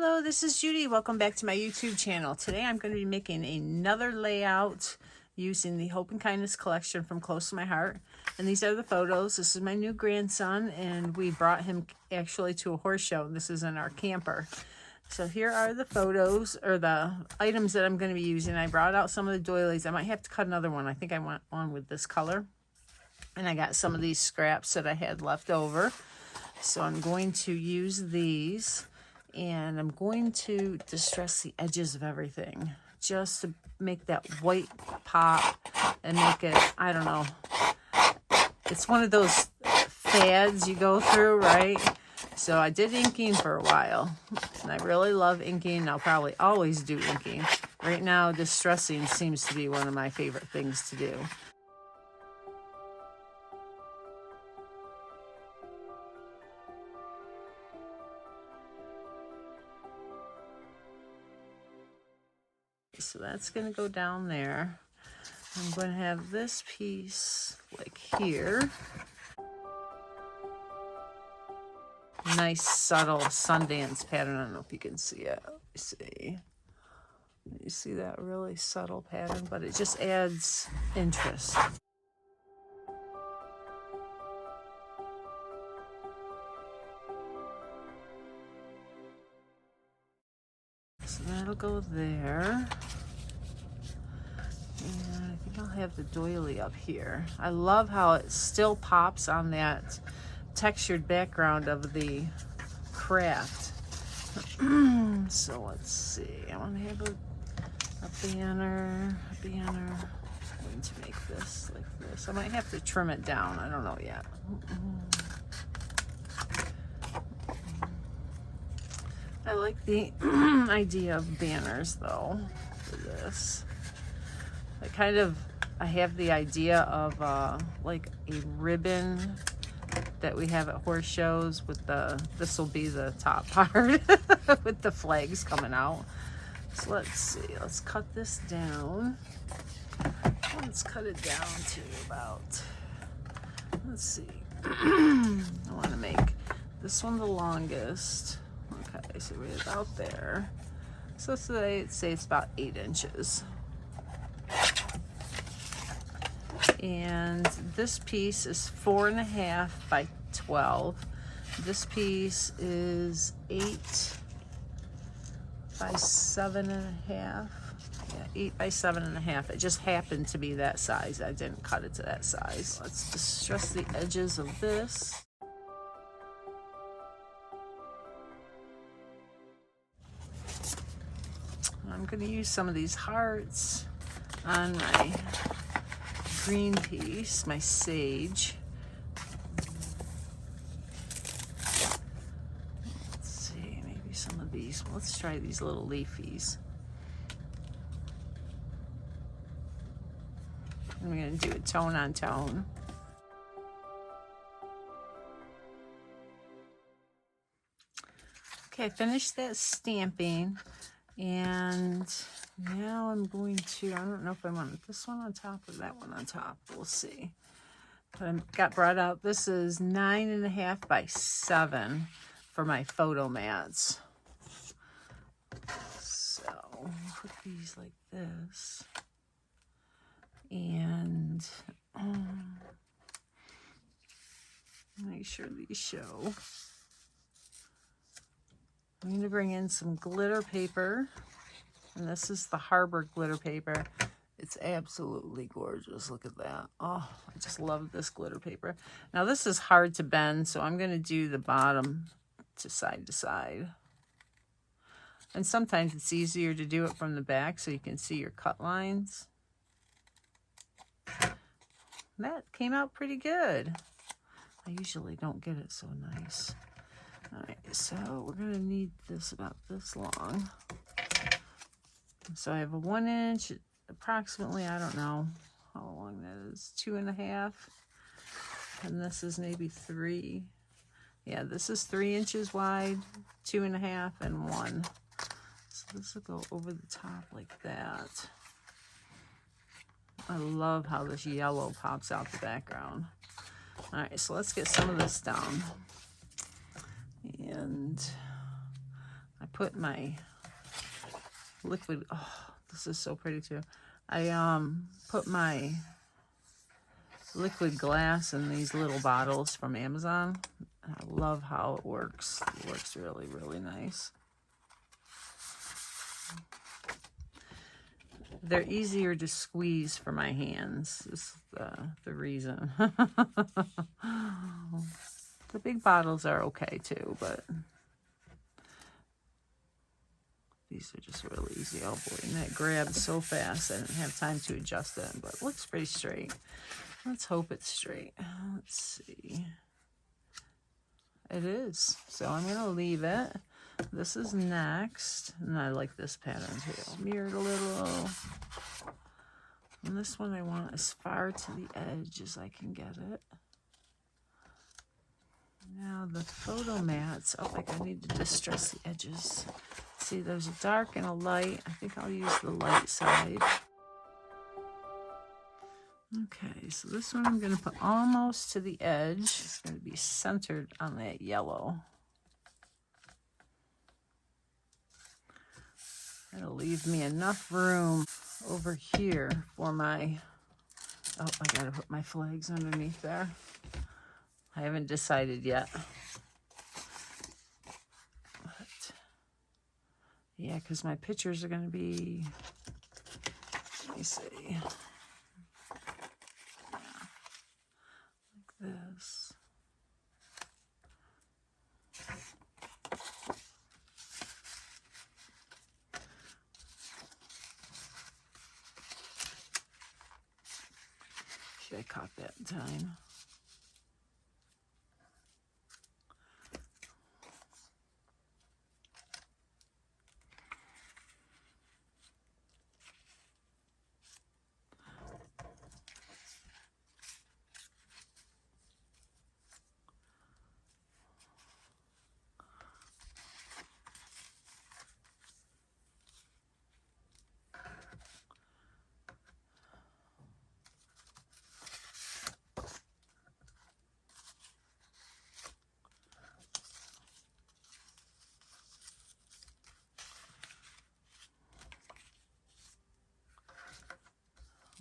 Hello, this is Judy. Welcome back to my YouTube channel. Today I'm going to be making another layout using the Hope and Kindness collection from Close to My Heart. And these are the photos. This is my new grandson, and we brought him actually to a horse show. This is in our camper. So here are the photos, or the items that I'm going to be using. I brought out some of the doilies. I might have to cut another one. I think I want one with this color. And I got some of these scraps that I had left over. So I'm going to use these. And I'm going to distress the edges of everything just to make that white pop and make it, I don't know, it's one of those fads you go through, right? So I did inking for a while, and I really love inking. I'll probably always do inking. Right now, distressing seems to be one of my favorite things to do. So that's going to go down there. I'm going to have this piece like here. Nice subtle Sundance pattern. I don't know if you can see it. Let me see. You see that really subtle pattern, but it just adds interest. So that'll go there. And I think I'll have the doily up here. I love how it still pops on that textured background of the craft. So let's see. I want to have a banner. I'm going to make this like this. I might have to trim it down. I don't know yet. I like the idea of banners though for this. I have the idea of like a ribbon that we have at horse shows with this will be the top part with the flags coming out. So let's see, let's cut this down. Let's cut it down to about, let's see, I want to make this one the longest. Okay, so we're about there. So say it's about 8 inches. And this piece is 4.5 by 12. This piece is 8 by 7.5. Yeah, 8 by 7.5. It just happened to be that size. I didn't cut it to that size. Let's distress the edges of this. I'm going to use some of these hearts on my green piece, my sage. Let's see, maybe some of these. Let's try these little leafies. And we're going to do it tone on tone. Okay, I finished that stamping. And now I'm going to, I don't know if I want this one on top or that one on top. We'll see. But I got brought out, this is 9.5 by 7 for my photo mats. So put these like this. And make sure these show. I'm going to bring in some glitter paper, and this is the Harbor glitter paper. It's absolutely gorgeous. Look at that. Oh, I just love this glitter paper. Now this is hard to bend, so I'm going to do the bottom to side. And sometimes it's easier to do it from the back so you can see your cut lines. That came out pretty good. I usually don't get it so nice. All right, so we're going to need this about this long. So I have a 1 inch, approximately, I don't know how long that is, 2.5. And this is maybe 3. Yeah, this is 3 inches wide, 2.5, and 1. So this will go over the top like that. I love how this yellow pops out the background. All right, so let's get some of this down. And I put my liquid, oh, this is so pretty too. I put my liquid glass in these little bottles from Amazon. I love how it works. It works really, really nice. They're easier to squeeze for my hands, is the reason. The big bottles are okay too, but these are just really easy. Oh boy, and that grabbed so fast I didn't have time to adjust it, but it looks pretty straight. Let's hope it's straight. Let's see. It is. So I'm going to leave it. This is next. And I like this pattern too. Mirrored a little. And this one I want as far to the edge as I can get it. Now the photo mats. Oh, I need to distress the edges. See, there's a dark and a light. I think I'll use the light side. Okay, so this one I'm going to put almost to the edge. It's going to be centered on that yellow. That'll leave me enough room over here for my... Oh, I got to put my flags underneath there. I haven't decided yet. But, yeah, because my pictures are going to be... Let me see... this. Should I caught that in time?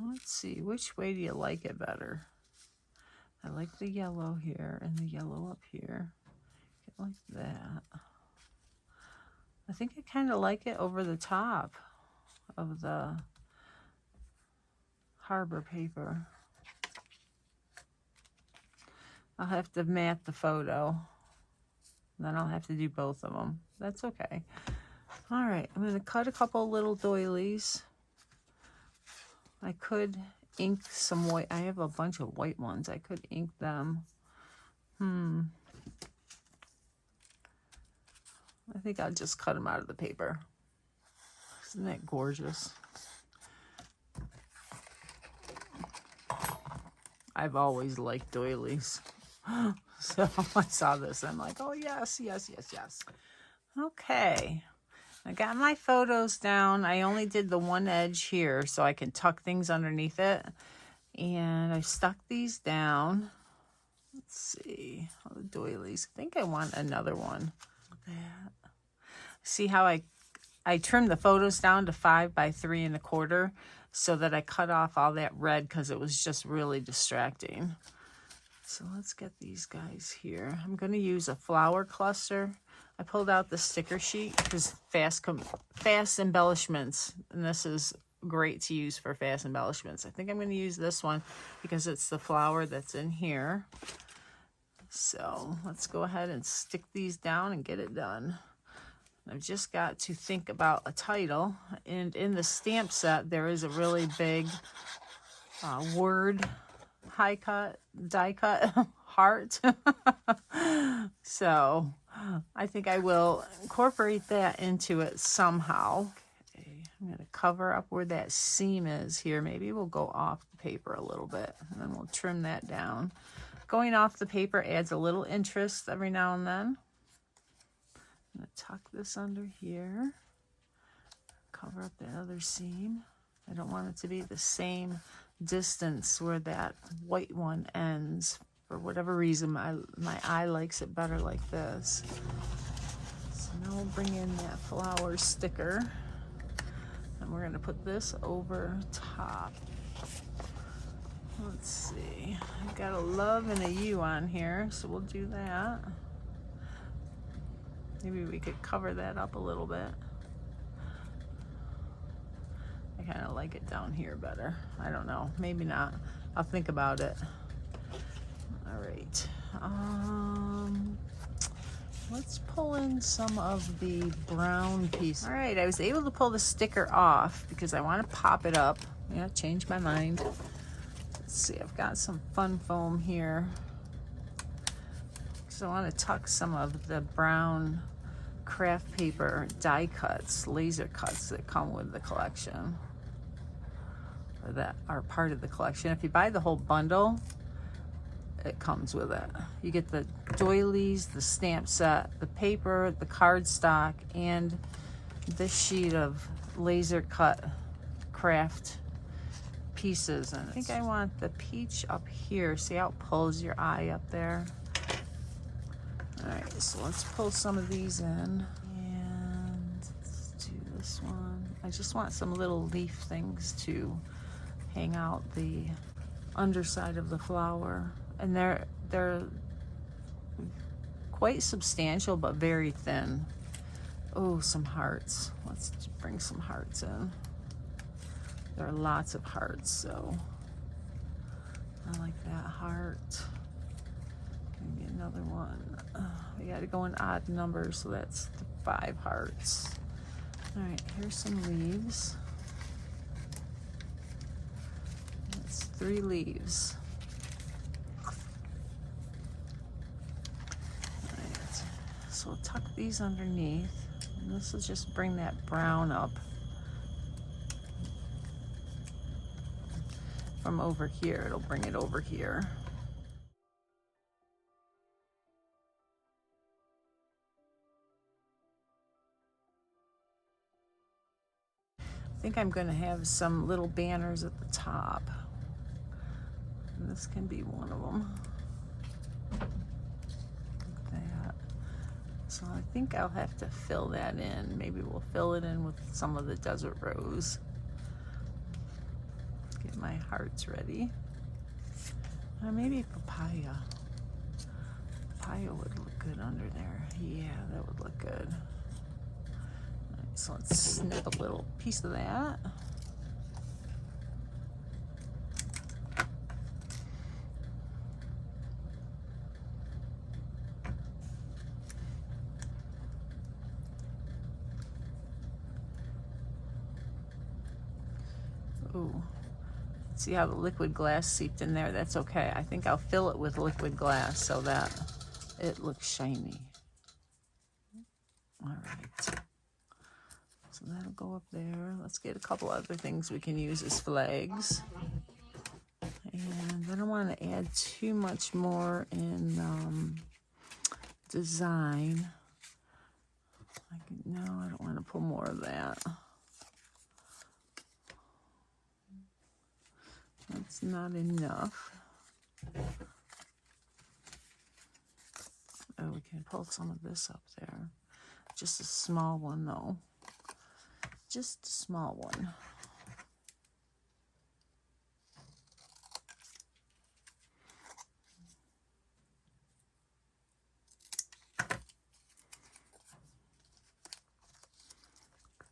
Let's see, which way do you like it better? I like the yellow here and the yellow up here. Get like that. I think I kind of like it over the top of the harbor paper. I'll have to mat the photo. Then I'll have to do both of them. That's okay. All right, I'm going to cut a couple little doilies. I could ink some white. I have a bunch of white ones. I could ink them. I think I'll just cut them out of the paper. Isn't that gorgeous? I've always liked doilies. So I saw this. I'm like, oh, yes, yes, yes, yes. Okay. I got my photos down. I only did the one edge here so I can tuck things underneath it. And I stuck these down. Let's see. All the doilies. I think I want another one. That. See how I trimmed the photos down to 5 by 3 1/4 so that I cut off all that red because it was just really distracting. So let's get these guys here. I'm going to use a flower cluster. I pulled out the sticker sheet because fast embellishments, and this is great to use for fast embellishments. I think I'm going to use this one because it's the flower that's in here. So let's go ahead and stick these down and get it done. I've just got to think about a title, and in the stamp set there is a really big word die cut heart. So I think I will incorporate that into it somehow. Okay, I'm going to cover up where that seam is here. Maybe we'll go off the paper a little bit, and then we'll trim that down. Going off the paper adds a little interest every now and then. I'm going to tuck this under here. Cover up that other seam. I don't want it to be the same distance where that white one ends. For whatever reason, my eye likes it better like this. So Now we'll bring in that flower sticker. And we're going to put this over top. Let's see. I've got a love and a U on here, so we'll do that. Maybe we could cover that up a little bit. I kind of like it down here better. I don't know. Maybe not. I'll think about it. All right. Let's pull in some of the brown piece. All right, I was able to pull the sticker off because I want to pop it up. Yeah, change my mind. Let's see, I've got some fun foam here. So I want to tuck some of the brown craft paper die cuts, laser cuts that come with the collection, or that are part of the collection. If you buy the whole bundle, it comes with it. You get the doilies, the stamp set, the paper, the cardstock, and this sheet of laser cut craft pieces. And I think I want the peach up here. See how it pulls your eye up there? All right, so let's pull some of these in. And let's do this one. I just want some little leaf things to hang out the underside of the flower. And they're quite substantial, but very thin. Oh, some hearts. Let's bring some hearts in. There are lots of hearts, so I like that heart. Maybe another one. We got to go in odd numbers, so that's 5 hearts. All right, here's some leaves. That's 3 leaves. So we'll tuck these underneath, and this will just bring that brown up from over here. It'll bring it over here. I think I'm going to have some little banners at the top, and this can be one of them. So I think I'll have to fill that in. Maybe we'll fill it in with some of the desert rose. Let's get my hearts ready. Or maybe papaya. Papaya would look good under there. Yeah, that would look good. All right, so let's snip a little piece of that. Ooh, see how the liquid glass seeped in there? That's okay. I think I'll fill it with liquid glass so that it looks shiny. All right, so that'll go up there. Let's get a couple other things we can use as flags. And I don't want to add too much more in design. No, I don't want to pull more of that. That's not enough. Oh, we can pull some of this up there. Just a small one, though. Just a small one.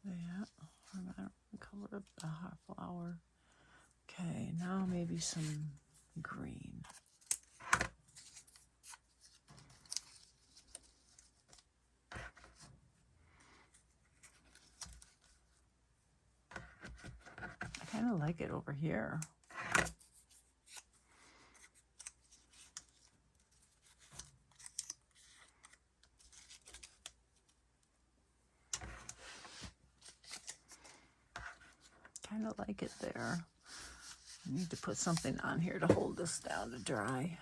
That. I'm going to cover up the hot flower. Okay, now maybe some green. I kind of like it over here. Kind of like it there. I need to put something on here to hold this down to dry.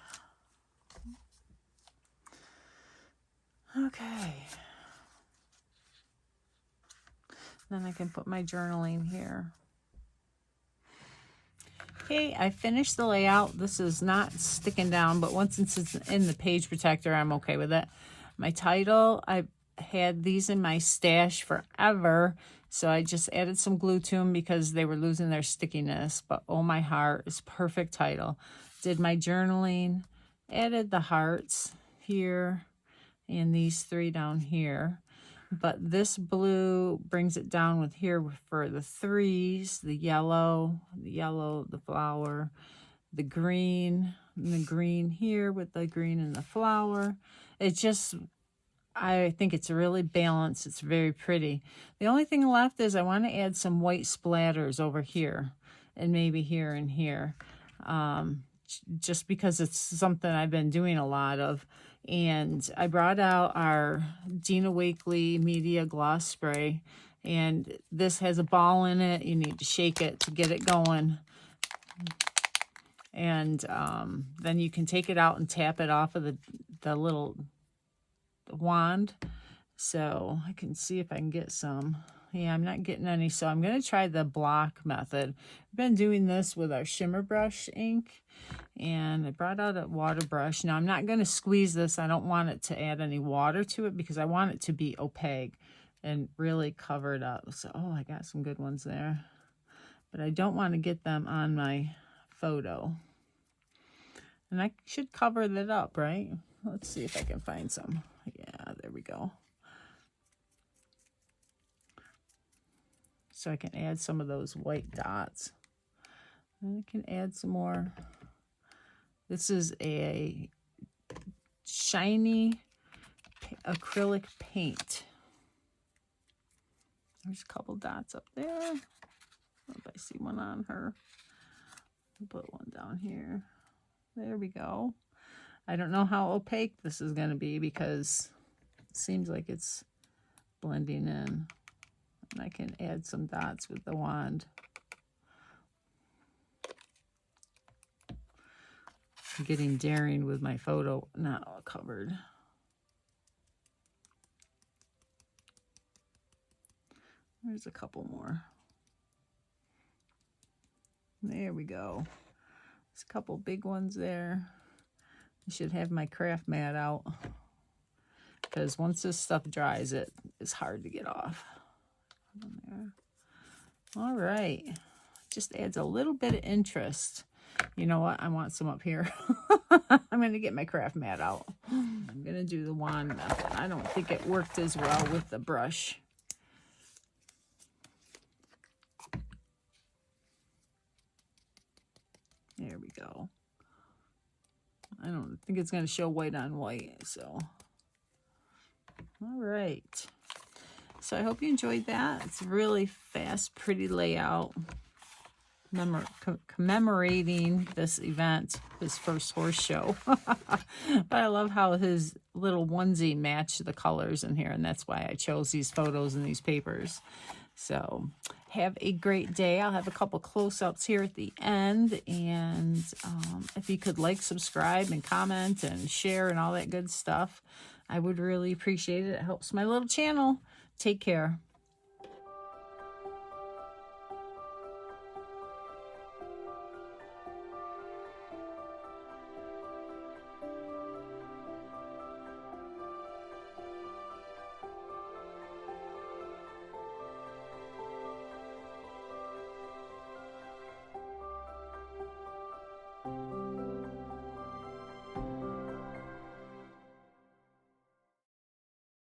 Okay. Then I can put my journaling here. Okay, I finished the layout. This is not sticking down, but once it's in the page protector, I'm okay with it. My title, I had these in my stash forever, so I just added some glue to them because they were losing their stickiness. But Oh My Heart is perfect title. Did my journaling, added the hearts here and these 3 down here. But this blue brings it down with here for the 3s, the yellow, the flower, the green, and the green here with the green and the flower. It just, I think it's really balanced. It's very pretty. The only thing left is I want to add some white splatters over here and maybe here and here. Just because it's something I've been doing a lot of. And I brought out our Dina Wakley Media Gloss Spray. And this has a ball in it. You need to shake it to get it going. And then you can take it out and tap it off of the little wand. So I can see if I can get some. Yeah, I'm not getting any, so I'm going to try the block method. I've been doing this with our shimmer brush ink, and I brought out a water brush. Now, I'm not going to squeeze this. I don't want it to add any water to it because I want it to be opaque and really covered up. So, oh, I got some good ones there. But I don't want to get them on my photo. And I should cover that up, right? Let's see if I can find some. Yeah, there we go. So I can add some of those white dots. And I can add some more. This is a shiny acrylic paint. There's a couple dots up there. If I see one on her. I'll put one down here. There we go. I don't know how opaque this is going to be because it seems like it's blending in. And I can add some dots with the wand. I'm getting daring with my photo now covered. There's a couple more. There we go. There's a couple big ones there. I should have my craft mat out because once this stuff dries, it is hard to get off. There. All right, just adds a little bit of interest. You know what? I want some up here. I'm going to get my craft mat out. I'm going to do the wand method. I don't think it worked as well with the brush. There we go. I don't think it's going to show white on white, so. All right. So I hope you enjoyed that. It's a really fast, pretty layout commemorating this event, his first horse show. But I love how his little onesie matched the colors in here, and that's why I chose these photos and these papers. So have a great day. I'll have a couple close-ups here at the end, and if you could like, subscribe, and comment, and share, and all that good stuff, I would really appreciate it. It helps my little channel. Take care.